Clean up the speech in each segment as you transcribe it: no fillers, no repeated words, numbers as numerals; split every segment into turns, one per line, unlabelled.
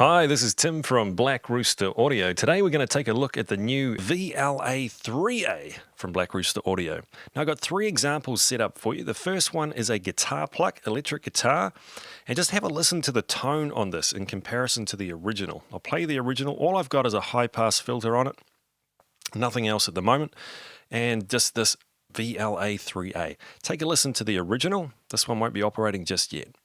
Hi, this is Tim from BlackRoosterAudio. Today we're going to take a look at the new VLA-3A from BlackRoosterAudio. Now I've got three examples set up for you. The first one is a guitar pluck, electric guitar, and just have a listen to the tone on this in comparison to the original. I'll play the original. All I've got is a high-pass filter on it, nothing else at the moment, and just this VLA-3A. Take a listen to the original. This one won't be operating just yet.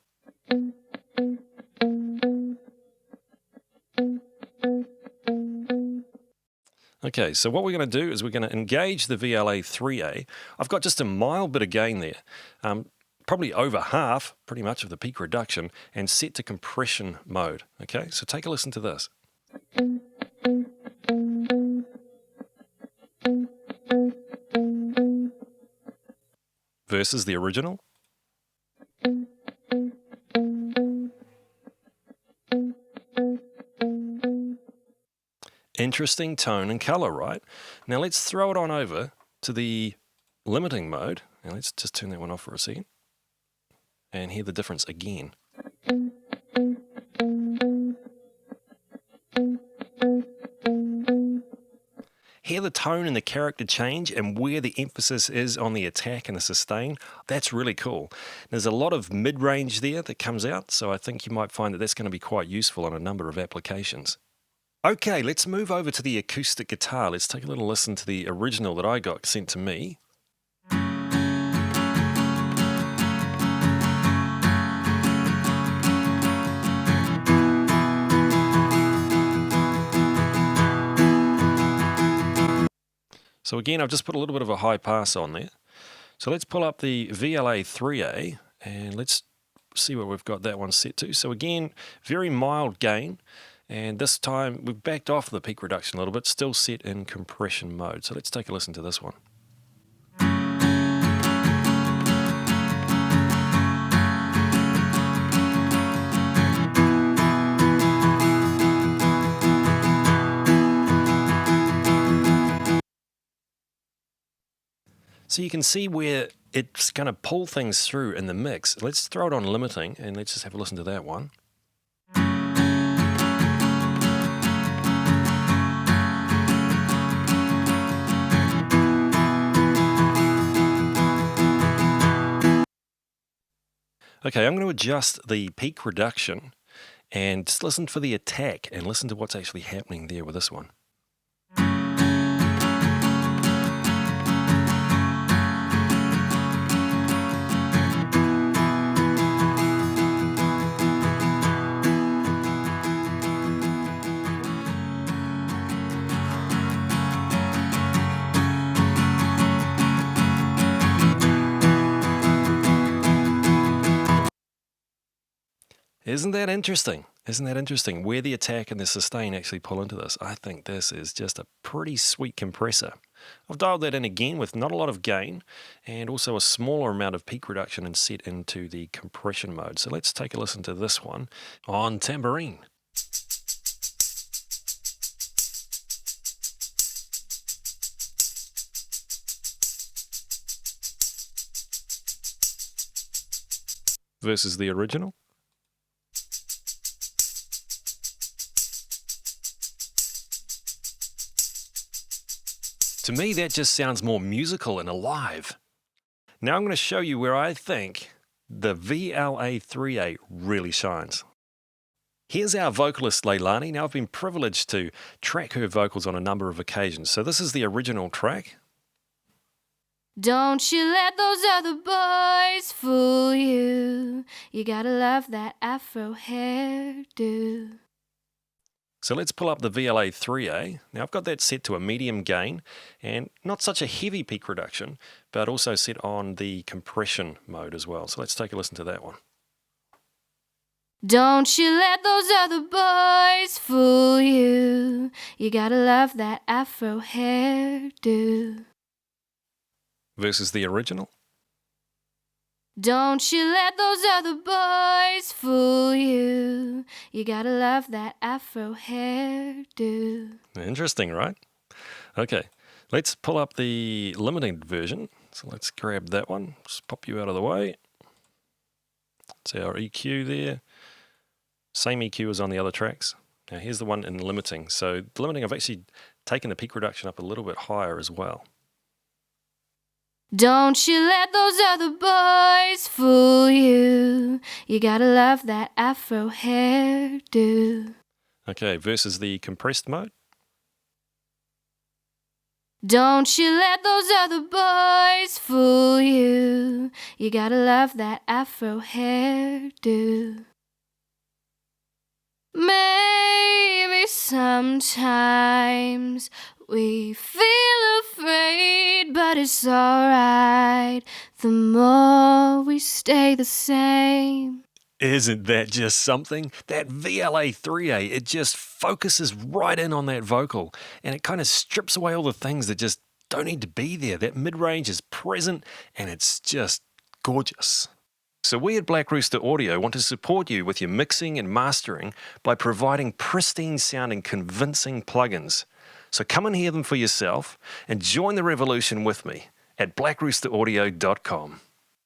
Okay, so what we're going to do is we're going to engage the VLA-3A. I've got just a mild bit of gain there, probably over half, pretty much, of the peak reduction, and set to compression mode. Okay, so take a listen to this. Versus the original. Interesting tone and color, right? Now let's throw it on over to the limiting mode. Now let's just turn that one off for a second and hear the difference again. Hear the tone and the character change and where the emphasis is on the attack and the sustain. That's really cool. There's a lot of mid-range there that comes out, so I think you might find that that's going to be quite useful on a number of applications. Okay, let's move over to the acoustic guitar. Let's take a little listen to the original that I got sent to me. So again, I've just put a little bit of a high pass on there. So let's pull up the VLA-3A and let's see what we've got that one set to. So again, very mild gain. And this time we've backed off the peak reduction a little bit, still set in compression mode. So let's take a listen to this one. So you can see where it's going to pull things through in the mix. Let's throw it on limiting and let's just have a listen to that one. Okay, I'm going to adjust the peak reduction and just listen for the attack and listen to what's actually happening there with this one. Isn't that interesting? Isn't that interesting? Where the attack and the sustain actually pull into this. I think this is just a pretty sweet compressor. I've dialed that in again with not a lot of gain and also a smaller amount of peak reduction and set into the compression mode. So let's take a listen to this one on Tambourine. Versus the original. To me, that just sounds more musical and alive. Now I'm going to show you where I think the VLA-3A really shines. Here's our vocalist Leilani. Now I've been privileged to track her vocals on a number of occasions. So this is the original track.
Don't you let those other boys fool you. You gotta love that afro hairdo.
So let's pull up the VLA-3A. Now I've got that set to a medium gain and not such a heavy peak reduction, but also set on the compression mode as well. So let's take a listen to that one.
Don't you let those other boys fool you. You gotta love that afro hairdo.
Versus the original.
Don't you let those other boys fool you. You gotta love that afro hairdo.
Interesting, right? Okay, let's pull up the limiting version. So let's grab that one. Just pop you out of the way. It's our EQ there. Same EQ as on the other tracks. Now here's the one in limiting. So the limiting, I've actually taken the peak reduction up a little bit higher as well.
Don't you let those other boys fool you. You gotta love that afro hairdo.
Okay, versus the compressed mode.
Don't you let those other boys fool you. You gotta love that afro hairdo. Maybe sometimes we feel afraid, but it's alright. The more we stay the same.
Isn't that just something? That VLA-3A, it just focuses right in on that vocal, and it kind of strips away all the things that just don't need to be there. That mid-range is present, and it's just gorgeous. So we at Black Rooster Audio want to support you with your mixing and mastering by providing pristine sounding, convincing plugins. So come and hear them for yourself and join the revolution with me at blackroosteraudio.com.